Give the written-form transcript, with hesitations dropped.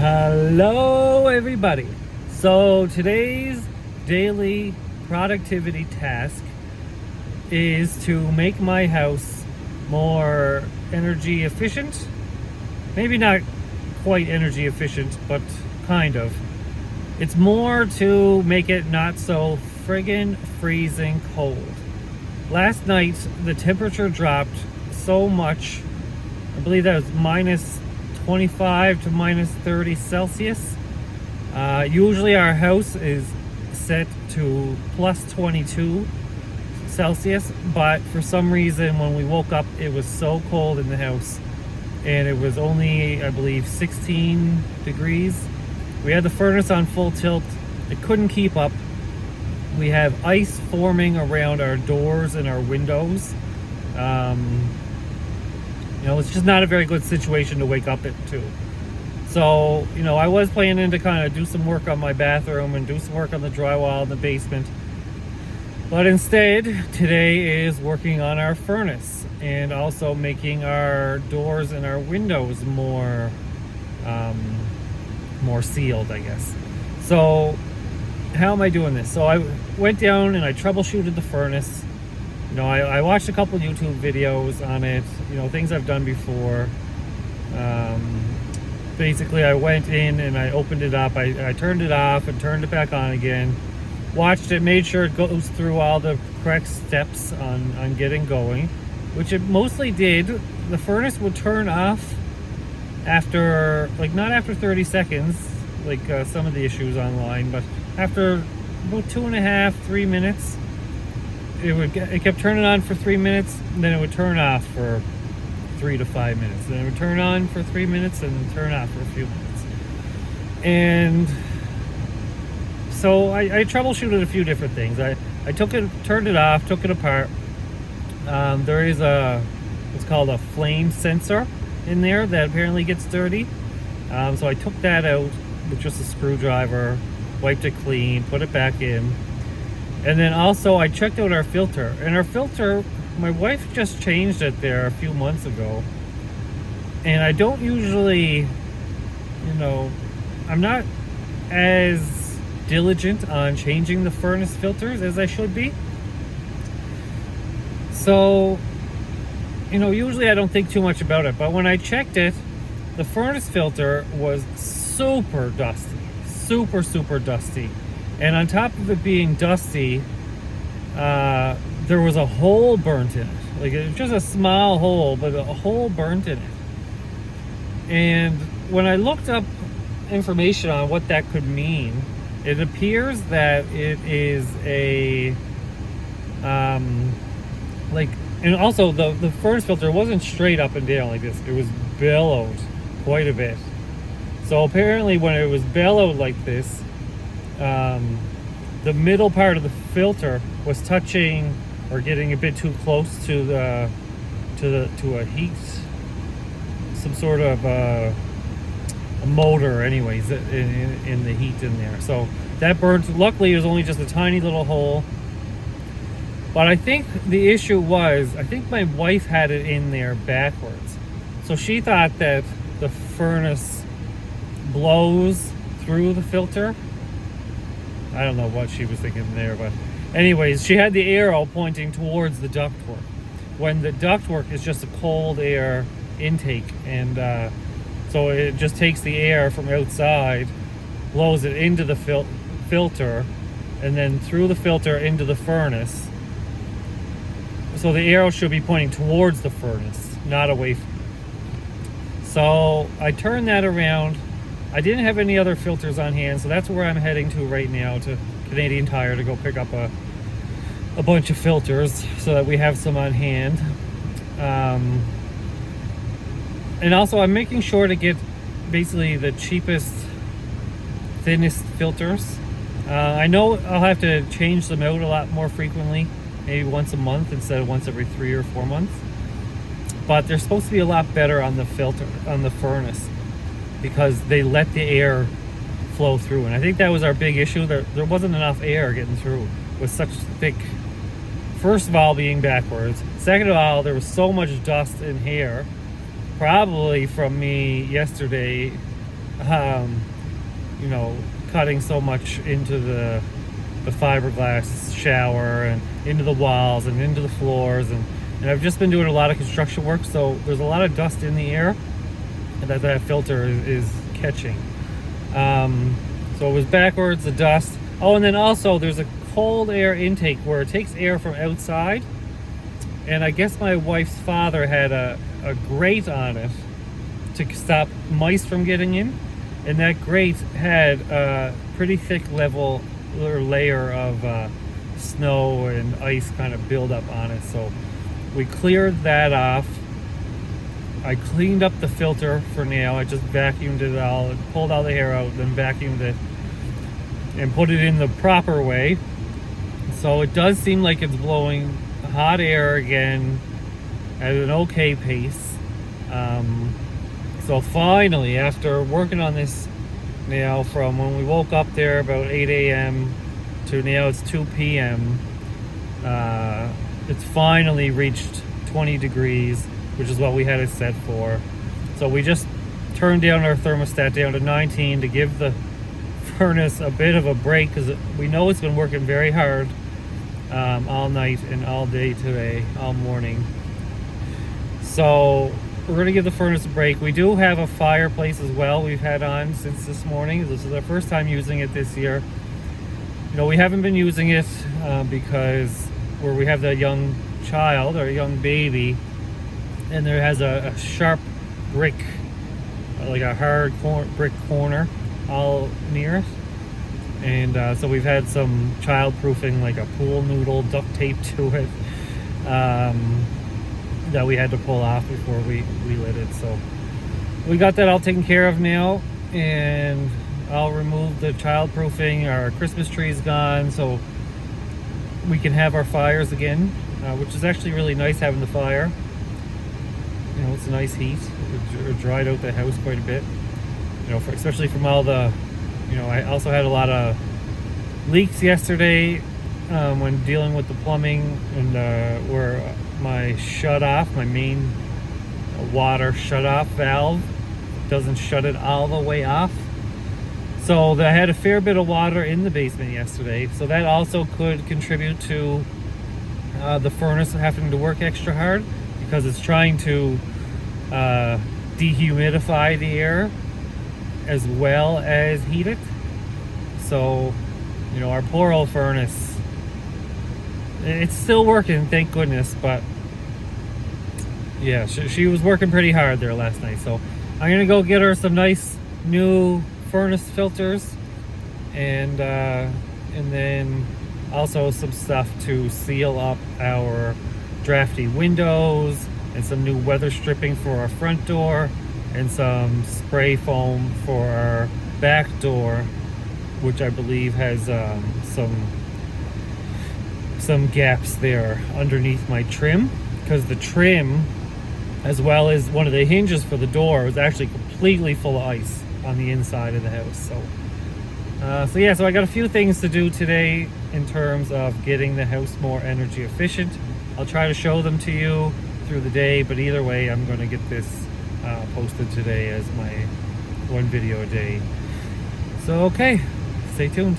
Hello everybody. So today's daily productivity task is to make my house more energy efficient. Maybe not quite energy efficient, but kind of. It's more to make it not so friggin' freezing cold. Last night the temperature dropped so much. I believe that was minus 25 to minus 30 Celsius. Usually our house is set to plus 22 Celsius, but for some reason when we woke up it was so cold in the house and it was only, I believe, 16 degrees. We had the furnace on full tilt. It couldn't keep up. We have ice forming around our doors and our windows. It's just not a very good situation to wake up into. So, I was planning to kind of do some work on my bathroom and do some work on the drywall in the basement. But instead, today is working on our furnace and also making our doors and our windows more sealed, I guess. So, how am I doing this? So I went down and I troubleshooted the furnace. I watched a couple YouTube videos on it, things I've done before. Basically, I went in and I opened it up. I turned it off and turned it back on again. Watched it, made sure it goes through all the correct steps on getting going, which it mostly did. The furnace would turn off after, not after 30 seconds, like some of the issues online, but after about 2.5, 3 minutes. It kept turning on for 3 minutes, and then it would turn off for 3 to 5 minutes. Then it would turn on for 3 minutes and turn off for a few minutes. And so I troubleshooted a few different things. I turned it off, took it apart. There is what's called a flame sensor in there that apparently gets dirty. So I took that out with just a screwdriver, wiped it clean, put it back in. And then also I checked out our filter. And our filter, my wife just changed it there a few months ago. And I don't usually, I'm not as diligent on changing the furnace filters as I should be. So, usually I don't think too much about it. But when I checked it, the furnace filter was super dusty. Super, super dusty. And on top of it being dusty, there was a hole burnt in it. It was just a small hole, but a hole burnt in it. And when I looked up information on what that could mean, it appears that it is and also the furnace filter wasn't straight up and down like this. It was bellowed quite a bit. So apparently when it was bellowed like this, the middle part of the filter was touching or getting a bit too close to a heat, some sort of a motor, anyways, in the heat in there. So that burned. Luckily, it was only just a tiny little hole. But I think the issue was, I think my wife had it in there backwards. So she thought that the furnace blows through the filter. I don't know what she was thinking there, but anyways, she had the arrow pointing towards the ductwork, when the ductwork is just a cold air intake, and so it just takes the air from outside, blows it into the filter, and then through the filter into the furnace. So the arrow should be pointing towards the furnace, not away from it. So I turned that around. I didn't have any other filters on hand, so that's where I'm heading to right now, to Canadian Tire, to go pick up a bunch of filters so that we have some on hand. And also I'm making sure to get basically the cheapest, thinnest filters. I know I'll have to change them out a lot more frequently, maybe once a month instead of once every 3 or 4 months. But they're supposed to be a lot better on the filter, on the furnace, because they let the air flow through. And I think that was our big issue. There wasn't enough air getting through with such thick, first of all, being backwards. Second of all, there was so much dust and hair, probably from me yesterday you know, cutting so much into the fiberglass shower and into the walls and into the floors, and I've just been doing a lot of construction work, so there's a lot of dust in the air that filter is catching. So it was backwards, the dust. Oh, and then also there's a cold air intake where it takes air from outside, and I guess my wife's father had a grate on it to stop mice from getting in, and that grate had a pretty thick layer of snow and ice kind of build up on it. So we cleared that off. I cleaned up the filter for now. I just vacuumed it all and pulled all the hair out, then vacuumed it and put it in the proper way. So it does seem like it's blowing hot air again at an okay pace. So finally, after working on this now from when we woke up there about 8 a.m. to now it's 2 p.m., it's finally reached 20 degrees, which is what we had it set for. So we just turned down our thermostat down to 19 to give the furnace a bit of a break, because we know it's been working very hard all night and all day today, all morning. So we're going to give the furnace a break. We do have a fireplace as well we've had on since this morning. This is our first time using it this year. You know, we haven't been using it because where we have that young child or young baby, and there has a sharp brick, like a hard brick corner all near it. And so we've had some child-proofing, like a pool noodle duct tape to it, that we had to pull off before we lit it. So we got that all taken care of now, and I'll remove the child-proofing. Our Christmas tree is gone, so we can have our fires again, which is actually really nice having the fire. You know, it's a nice heat. It dried out the house quite a bit, you know, especially from all the, you know, I also had a lot of leaks yesterday when dealing with the plumbing, and where my shut-off, my main water shut-off valve doesn't shut it all the way off. So I had a fair bit of water in the basement yesterday, so that also could contribute to the furnace having to work extra hard, because it's trying to dehumidify the air as well as heat it. So, you know, our poor old furnace, it's still working, thank goodness, but yeah, she was working pretty hard there last night. So I'm gonna go get her some nice new furnace filters, and then also some stuff to seal up our drafty windows, and some new weather stripping for our front door, and some spray foam for our back door, which I believe has some gaps there underneath my trim, because the trim, as well as one of the hinges for the door, was actually completely full of ice on the inside of the house. So yeah, so I got a few things to do today in terms of getting the house more energy efficient. I'll try to show them to you through the day, but either way, I'm going to get this posted today as my one video a day. So okay, stay tuned.